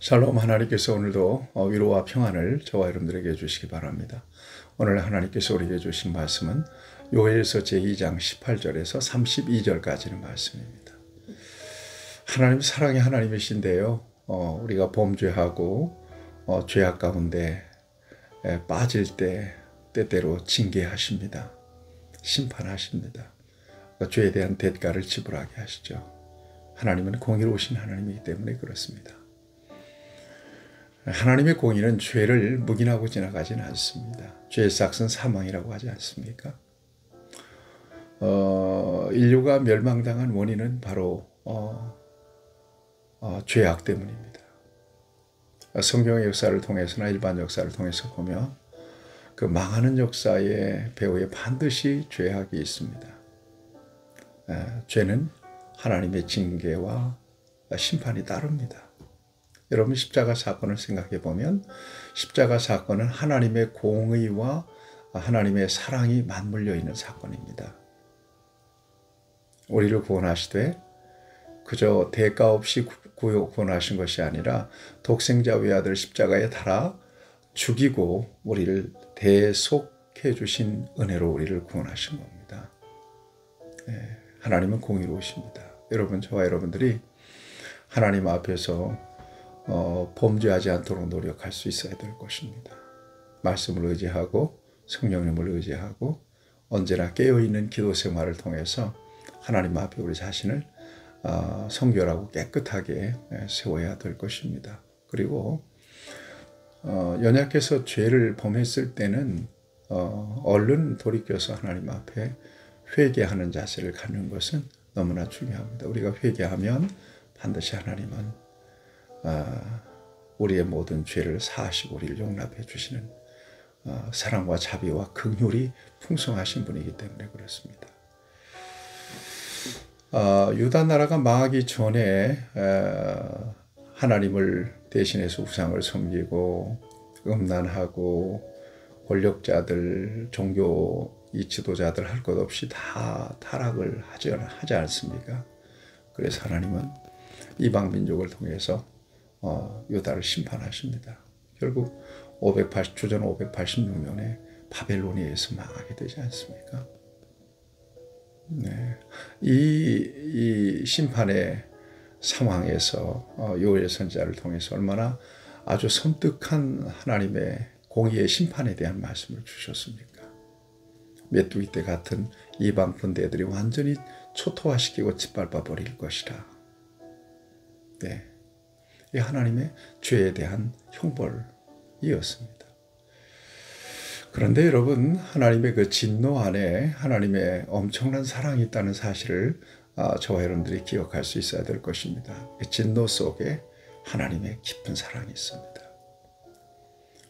샬롬. 하나님께서 오늘도 위로와 평안을 저와 여러분들에게 주시기 바랍니다. 오늘 하나님께서 우리에게 주신 말씀은 요엘서 제2장 18절에서 32절까지의 말씀입니다. 하나님 사랑의 하나님이신데요. 우리가 범죄하고 죄악 가운데 빠질 때 때때로 징계하십니다. 심판하십니다. 죄에 대한 대가를 지불하게 하시죠. 하나님은 공의로우신 하나님이기 때문에 그렇습니다. 하나님의 공의는 죄를 묵인하고 지나가지는 않습니다. 죄의 삭은 사망이라고 하지 않습니까? 인류가 멸망당한 원인은 바로 죄악 때문입니다. 성경의 역사를 통해서나 일반 역사를 통해서 보면 그 망하는 역사의 배후에 반드시 죄악이 있습니다. 죄는 하나님의 징계와 심판이 따릅니다. 여러분, 십자가 사건을 생각해 보면 십자가 사건은 하나님의 공의와 하나님의 사랑이 맞물려 있는 사건입니다. 우리를 구원하시되 그저 대가 없이 구원하신 것이 아니라 독생자 외아들 십자가에 달아 죽이고 우리를 대속해 주신 은혜로 우리를 구원하신 겁니다. 하나님은 공의로우십니다. 여러분, 저와 여러분들이 하나님 앞에서 범죄하지 않도록 노력할 수 있어야 될 것입니다. 말씀을 의지하고 성령님을 의지하고 언제나 깨어있는 기도 생활을 통해서 하나님 앞에 우리 자신을 성결하고 깨끗하게 세워야 될 것입니다. 그리고 연약해서 죄를 범했을 때는 얼른 돌이켜서 하나님 앞에 회개하는 자세를 갖는 것은 너무나 중요합니다. 우리가 회개하면 반드시 하나님은 우리의 모든 죄를 사하시고 우리를 용납해 주시는 사랑과 자비와 긍휼이 풍성하신 분이기 때문에 그렇습니다. 유다 나라가 망하기 전에 하나님을 대신해서 우상을 섬기고 음란하고 권력자들, 종교 이 지도자들 할 것 없이 다 타락을 하지 않습니까? 그래서 하나님은 이방 민족을 통해서 유다를 심판하십니다. 결국 주전 586년에 바벨론에 의해서 망하게 되지 않습니까? 네. 이 심판의 상황에서 요엘 선지자를 통해서 얼마나 아주 섬뜩한 하나님의 공의의 심판에 대한 말씀을 주셨습니까? 메뚜기 떼 같은 이방 군대들이 완전히 초토화시키고 짓밟아 버릴 것이라. 네. 이 하나님의 죄에 대한 형벌이었습니다. 그런데 여러분, 하나님의 그 진노 안에 하나님의 엄청난 사랑이 있다는 사실을 저와 여러분들이 기억할 수 있어야 될 것입니다. 진노 속에 하나님의 깊은 사랑이 있습니다.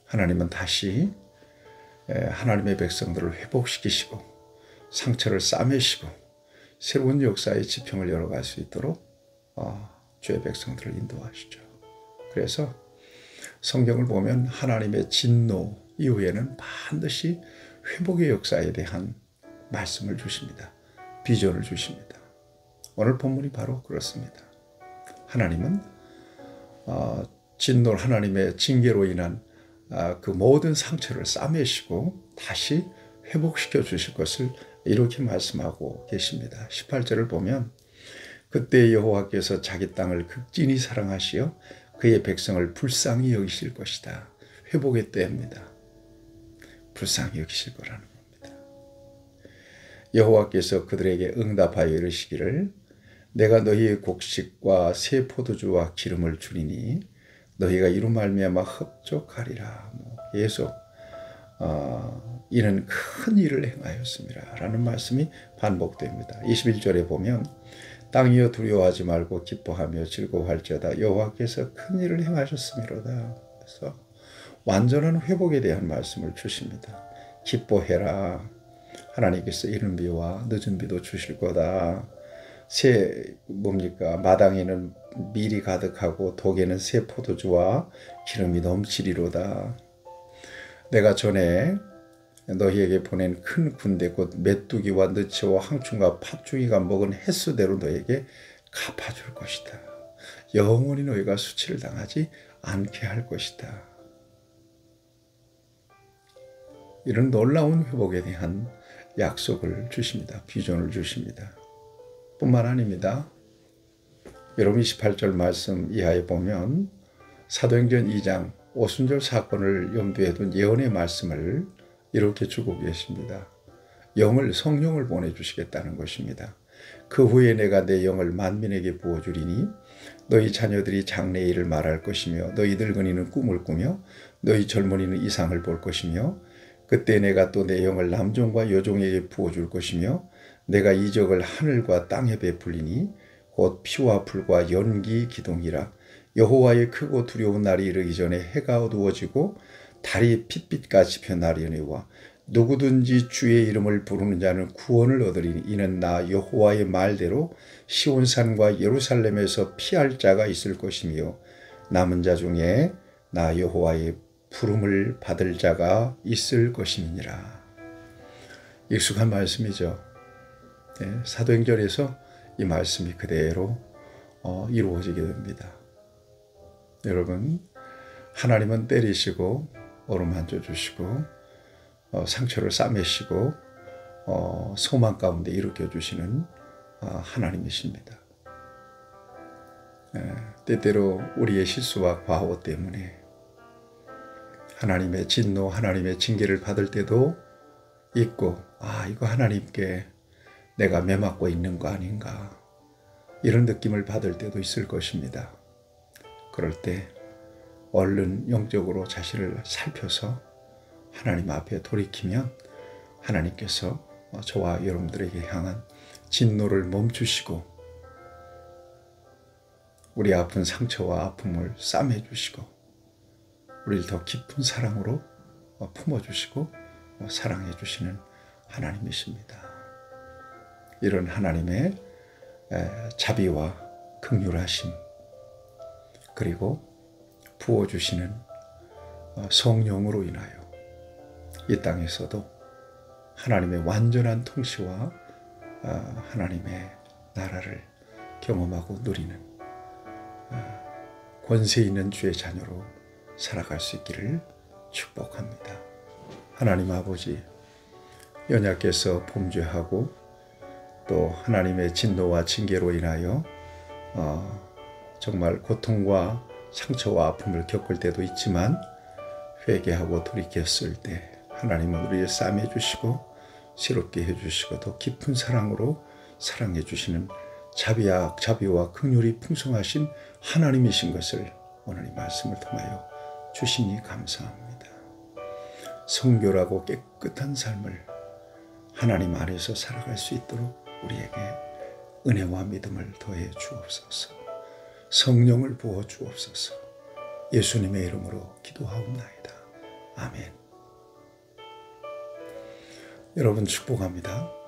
하나님은 다시 하나님의 백성들을 회복시키시고 상처를 싸매시고 새로운 역사의 지평을 열어갈 수 있도록 주의 백성들을 인도하시죠. 그래서 성경을 보면 하나님의 진노 이후에는 반드시 회복의 역사에 대한 말씀을 주십니다. 비전을 주십니다. 오늘 본문이 바로 그렇습니다. 하나님은 진노, 하나님의 징계로 인한 그 모든 상처를 싸매시고 다시 회복시켜 주실 것을 이렇게 말씀하고 계십니다. 18절을 보면 그때 여호와께서 자기 땅을 극진히 사랑하시어 그의 백성을 불쌍히 여기실 것이다. 회복의 때입니다. 불쌍히 여기실 거라는 겁니다. 여호와께서 그들에게 응답하여 이르시기를 내가 너희의 곡식과 새 포도주와 기름을 주리니 너희가 이로 말미암아 흡족하리라. 계속 이는 큰 일을 행하였습니다. 라는 말씀이 반복됩니다. 21절에 보면 땅이여 두려워하지 말고 기뻐하며 즐거워할지어다. 여호와께서 큰 일을 행하셨음이로다. 그래서 완전한 회복에 대한 말씀을 주십니다. 기뻐해라. 하나님께서 이른 비와 늦은 비도 주실 거다. 마당에는 밀이 가득하고 독에는 새 포도주와 기름이 넘치리로다. 내가 전에 너희에게 보낸 큰 군대 곧 메뚜기와 느치와 황충과 팥중이가 먹은 횟수대로 너희에게 갚아줄 것이다. 영원히 너희가 수치를 당하지 않게 할 것이다. 이런 놀라운 회복에 대한 약속을 주십니다. 비전을 주십니다. 뿐만 아닙니다. 여러분 28절 말씀 이하에 보면 사도행전 2장 오순절 사건을 염두에 둔 예언의 말씀을 이렇게 주고 계십니다. 성령을 보내주시겠다는 것입니다. 그 후에 내가 내 영을 만민에게 부어주리니 너희 자녀들이 장래의 일을 말할 것이며 너희 늙은이는 꿈을 꾸며 너희 젊은이는 이상을 볼 것이며 그때 내가 또 내 영을 남종과 여종에게 부어줄 것이며 내가 이적을 하늘과 땅에 베풀리니 곧 피와 불과 연기 기둥이라. 여호와의 크고 두려운 날이 이르기 전에 해가 어두워지고 달이 핏빛같이 변하려니와 누구든지 주의 이름을 부르는 자는 구원을 얻으리니 이는 나 여호와의 말대로 시온산과 예루살렘에서 피할 자가 있을 것이며 남은 자 중에 나 여호와의 부름을 받을 자가 있을 것이니라. 익숙한 말씀이죠. 네, 사도행전에서 이 말씀이 그대로 이루어지게 됩니다. 여러분, 하나님은 때리시고 어루만져 주시고 상처를 싸매시고 소망 가운데 일으켜 주시는 하나님이십니다. 때때로 우리의 실수와 과오 때문에 하나님의 진노, 하나님의 징계를 받을 때도 있고, 이거 하나님께 내가 매맞고 있는 거 아닌가, 이런 느낌을 받을 때도 있을 것입니다. 그럴 때 얼른 영적으로 자신을 살펴서 하나님 앞에 돌이키면 하나님께서 저와 여러분들에게 향한 진노를 멈추시고 우리 아픈 상처와 아픔을 싸매 주시고 우리를 더 깊은 사랑으로 품어주시고 사랑해 주시는 하나님이십니다. 이런 하나님의 자비와 긍휼하심 그리고 부어주시는 성령으로 인하여 이 땅에서도 하나님의 완전한 통치와 하나님의 나라를 경험하고 누리는 권세 있는 주의 자녀로 살아갈 수 있기를 축복합니다. 하나님 아버지, 연약해서 범죄하고 또 하나님의 진노와 징계로 인하여 정말 고통과 상처와 아픔을 겪을 때도 있지만 회개하고 돌이켰을 때 하나님은 우리를 싸매 주시고 새롭게 해주시고 더 깊은 사랑으로 사랑해 주시는 자비와 긍휼이 풍성하신 하나님이신 것을 오늘 이 말씀을 통하여 주시니 감사합니다. 성결하고 깨끗한 삶을 하나님 안에서 살아갈 수 있도록 우리에게 은혜와 믿음을 더해 주옵소서. 성령을 부어 주옵소서. 예수님의 이름으로 기도하옵나이다. 아멘. 여러분 축복합니다.